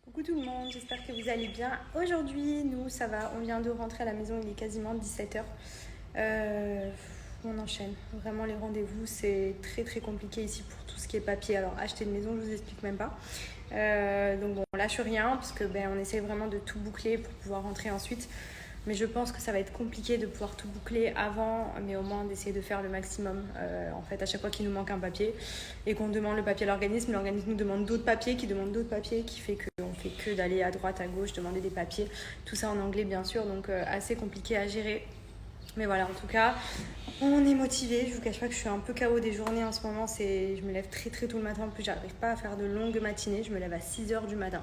Coucou tout le monde, j'espère que vous allez bien. Aujourd'hui, nous, ça va, on vient de rentrer à la maison, il est quasiment 17h. On enchaîne. Vraiment, les rendez-vous, c'est très très compliqué ici pour tout ce qui est papier. Alors, acheter une maison, je vous explique même pas. Donc bon, on lâche rien parce que on essaie vraiment de tout boucler pour pouvoir rentrer ensuite. Mais je pense que ça va être compliqué de pouvoir tout boucler avant, mais au moins d'essayer de faire le maximum. En fait, à chaque fois qu'il nous manque un papier et qu'on demande le papier à l'organisme nous demande d'autres papiers, qui demande d'autres papiers, qui fait qu'on fait que d'aller à droite, à gauche, demander des papiers. Tout ça en anglais, bien sûr, donc assez compliqué à gérer. Mais voilà, en tout cas, on est motivé. Je vous cache pas que je suis un peu KO des journées en ce moment. Je me lève très très tôt le matin. En plus, j'arrive pas à faire de longues matinées. Je me lève à 6h du matin.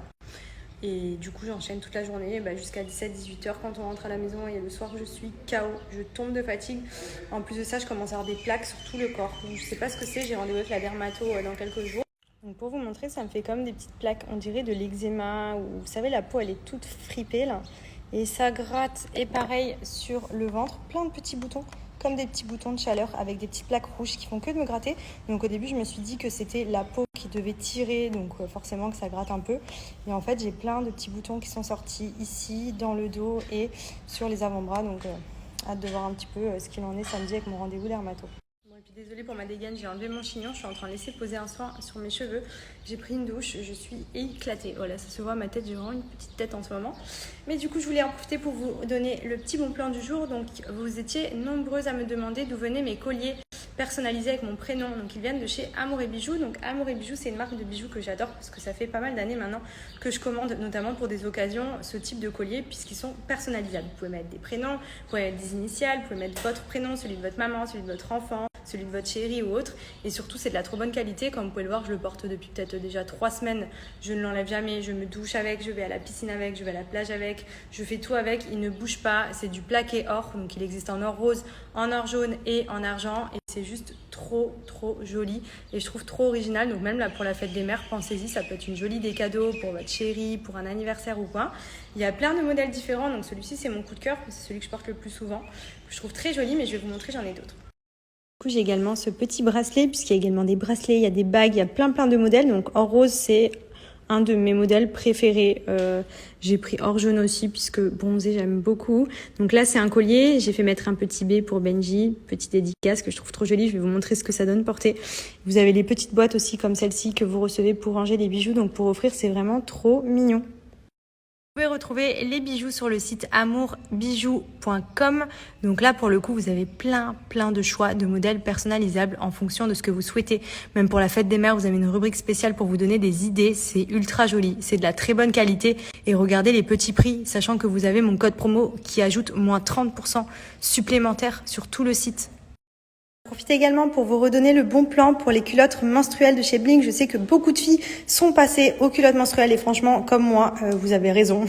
Et du coup, j'enchaîne toute la journée jusqu'à 17-18h quand on rentre à la maison. Et le soir, je suis KO. Je tombe de fatigue. En plus de ça, je commence à avoir des plaques sur tout le corps. Donc, je sais pas ce que c'est. J'ai rendez-vous avec la dermato dans quelques jours. Donc, pour vous montrer, ça me fait comme des petites plaques. On dirait de l'eczéma. Ou vous savez, la peau, elle est toute fripée là. Et ça gratte. Et pareil sur le ventre. Plein de petits boutons. Comme des petits boutons de chaleur avec des petites plaques rouges qui font que de me gratter. Donc au début, je me suis dit que c'était la peau qui devait tirer, donc forcément que ça gratte un peu. Et en fait, j'ai plein de petits boutons qui sont sortis ici, dans le dos et sur les avant-bras. Donc hâte de voir un petit peu ce qu'il en est samedi avec mon rendez-vous dermato. Bon, et puis désolée pour ma dégaine, j'ai enlevé mon chignon, je suis en train de laisser poser un soin sur mes cheveux. J'ai pris une douche, je suis éclatée. Voilà, ça se voit à ma tête, j'ai vraiment une petite tête en ce moment. Mais du coup, je voulais en profiter pour vous donner le petit bon plan du jour. Donc, vous étiez nombreuses à me demander d'où venaient mes colliers personnalisés avec mon prénom. Donc, ils viennent de chez Amour et Bijoux. Donc, Amour et Bijoux, c'est une marque de bijoux que j'adore parce que ça fait pas mal d'années maintenant que je commande, notamment pour des occasions, ce type de collier puisqu'ils sont personnalisables. Vous pouvez mettre des prénoms, vous pouvez mettre des initiales, vous pouvez mettre votre prénom, celui de votre maman, celui de votre enfant, celui de votre chérie ou autre. Et surtout, c'est de la trop bonne qualité. Comme vous pouvez le voir, je le porte depuis peut-être déjà 3 semaines. Je ne l'enlève jamais. Je me douche avec, je vais à la piscine avec, je vais à la plage avec. Je fais tout avec. Il ne bouge pas. C'est du plaqué or. Donc, il existe en or rose, en or jaune et en argent. Et c'est juste trop, trop joli. Et je trouve trop original. Donc, même là, pour la fête des mères, pensez-y. Ça peut être une jolie des cadeaux pour votre chérie, pour un anniversaire ou quoi. Il y a plein de modèles différents. Donc, celui-ci, c'est mon coup de cœur. C'est celui que je porte le plus souvent. Je trouve très joli, mais je vais vous montrer. J'en ai d'autres. Du coup, j'ai également ce petit bracelet, puisqu'il y a également des bracelets, il y a des bagues, il y a plein de modèles. Donc or rose, c'est un de mes modèles préférés. J'ai pris or jaune aussi, puisque bronzé, j'aime beaucoup. Donc là, c'est un collier. J'ai fait mettre un petit B pour Benji, petite dédicace que je trouve trop jolie. Je vais vous montrer ce que ça donne porter. Vous avez les petites boîtes aussi comme celle-ci que vous recevez pour ranger les bijoux. Donc pour offrir, c'est vraiment trop mignon. Vous pouvez retrouver les bijoux sur le site amourbijoux.com. Donc là, pour le coup, vous avez plein de choix de modèles personnalisables en fonction de ce que vous souhaitez. Même pour la fête des mères, vous avez une rubrique spéciale pour vous donner des idées. C'est ultra joli. C'est de la très bonne qualité. Et regardez les petits prix, sachant que vous avez mon code promo qui ajoute moins 30% supplémentaire sur tout le site. Profitez également pour vous redonner le bon plan pour les culottes menstruelles de chez Blink. Je sais que beaucoup de filles sont passées aux culottes menstruelles et franchement, comme moi, vous avez raison.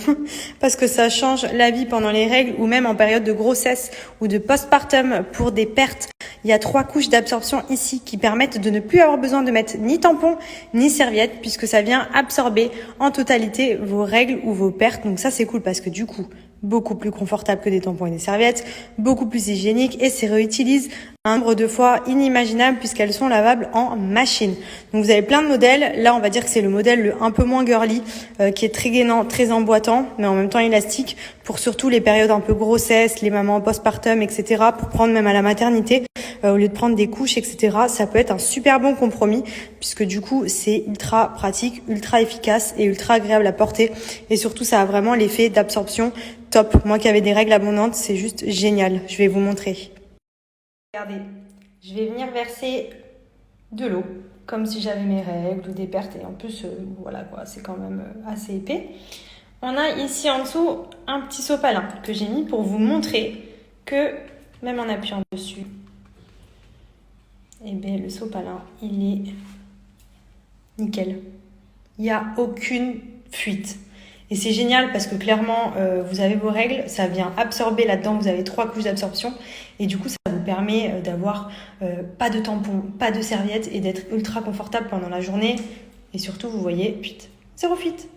Parce que ça change la vie pendant les règles ou même en période de grossesse ou de postpartum pour des pertes. Il y a 3 couches d'absorption ici qui permettent de ne plus avoir besoin de mettre ni tampon ni serviette puisque ça vient absorber en totalité vos règles ou vos pertes. Donc ça, c'est cool parce que du coup, beaucoup plus confortable que des tampons et des serviettes, beaucoup plus hygiénique et se réutilise un nombre de fois inimaginable puisqu'elles sont lavables en machine. Donc vous avez plein de modèles. Là, on va dire que c'est le modèle un peu moins girly, qui est très gainant, très emboîtant, mais en même temps élastique pour surtout les périodes un peu grossesse, les mamans postpartum, etc. Pour prendre même à la maternité, au lieu de prendre des couches, etc. Ça peut être un super bon compromis puisque du coup, c'est ultra pratique, ultra efficace et ultra agréable à porter. Et surtout, ça a vraiment l'effet d'absorption top. Moi qui avais des règles abondantes, c'est juste génial. Je vais vous montrer. Regardez, je vais venir verser de l'eau, comme si j'avais mes règles ou des pertes. Et en plus, voilà quoi, c'est quand même assez épais. On a ici en dessous un petit sopalin que j'ai mis pour vous montrer que, même en appuyant dessus, eh bien, le sopalin, il est nickel. Il n'y a aucune fuite. Et c'est génial parce que clairement, vous avez vos règles, ça vient absorber là-dedans, vous avez 3 couches d'absorption et du coup, ça vous permet d'avoir pas de tampon, pas de serviette et d'être ultra confortable pendant la journée. Et surtout, vous voyez, zéro fuite.